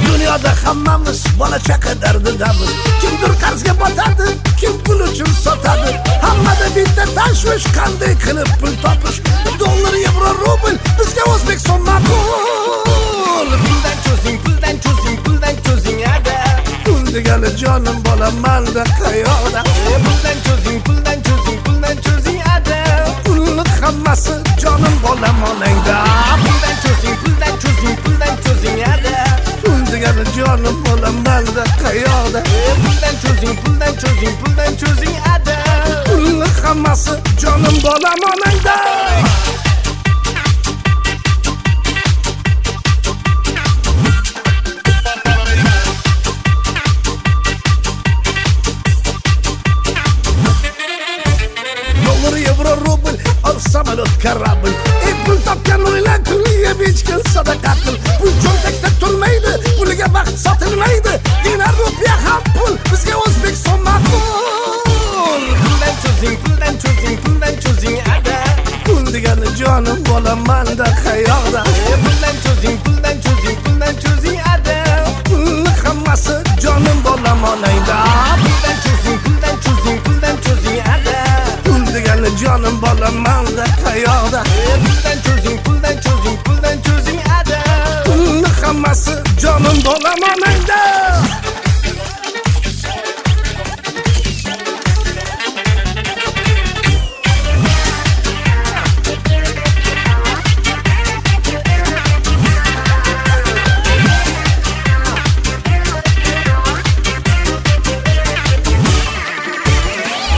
Dünyada hammamiz bola chaqa dardidamiz. Kimdir qarzga botadi, kim pul uchun sotadi. Hammada bitta tashvish, qanday qilib pul topish. Dollar, yevro, rubl, bizga o'zbek so'm ma'qul. Puldan cho'zing, puldan cho'zing, puldan cho'zing ada. Pul degani jonim bolam manda qayoqda. Puldan cho'zing, puldan cho'zing, puldan cho'zing ada. Pulning hammasi jonim bolam onangda. Puldan cho'zing, puldan cho'zing, puldan cho'zing ada. Pul degani jonim bolam manda qayoqda. Puldan cho'zing, puldan cho'zing, puldan cho'zing ada. Pulning hammasi jonim bolam onangda. Dollar, yevro, rubl, al samolyot, kорабль. Pul topgan o'ylar kunliga bechkil sadaqa qil. Pul cho'ntakda turmaydi, puliga vaqt sotilmaydi. Dinar, rupiya ham pul, bizga o'zbek so'm ma'qul. Puldan cho'zing, puldan cho'zing, puldan cho'zing ada. Pul degani jonim bolam manda qayoqda. Puldan cho'zing, puldan cho'zing, puldan cho'zing ada. Pulning hammasi jonim bolam onangda. Puldan cho'zing, puldan cho'zing, puldan cho'zing ada. Pul degani jonim bolam manda qayoqda. Puldan cho'zing, puldan cho'zing, puldan cho'zing ada. Pulning hammasi jonim bolam onangda.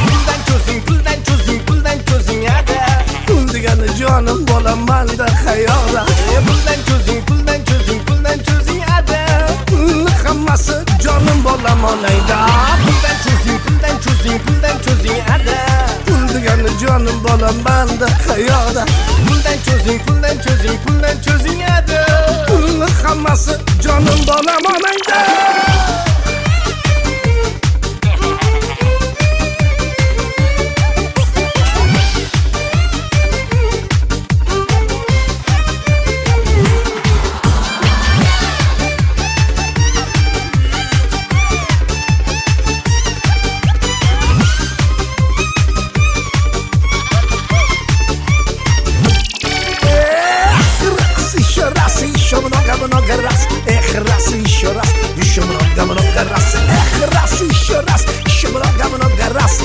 Puldan cho'zing, puldan cho'zing, puldan cho'zing ada. Pul degani jonim bolam manda qayoqda. Puldan cho'zing, puldan cho'zing, puldan cho'zing ada. Pulning hammasi jonim bolam onangda. Puldan cho'zing, puldan cho'zing, puldan cho'zing ada. Pul degani jonim bolam manda qayoqda. Puldan cho'zing, puldan cho'zing, puldan cho'zing ada. Pulning hammasi jonim bolam onangda. Еще много раз, раз, еще раз, еще много раз, раз, еще раз, еще много раз,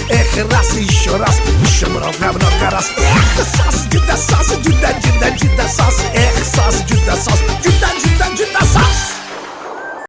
раз, еще раз, еще много раз, сас, juda, juda, juda, sas, sas, juda, sas,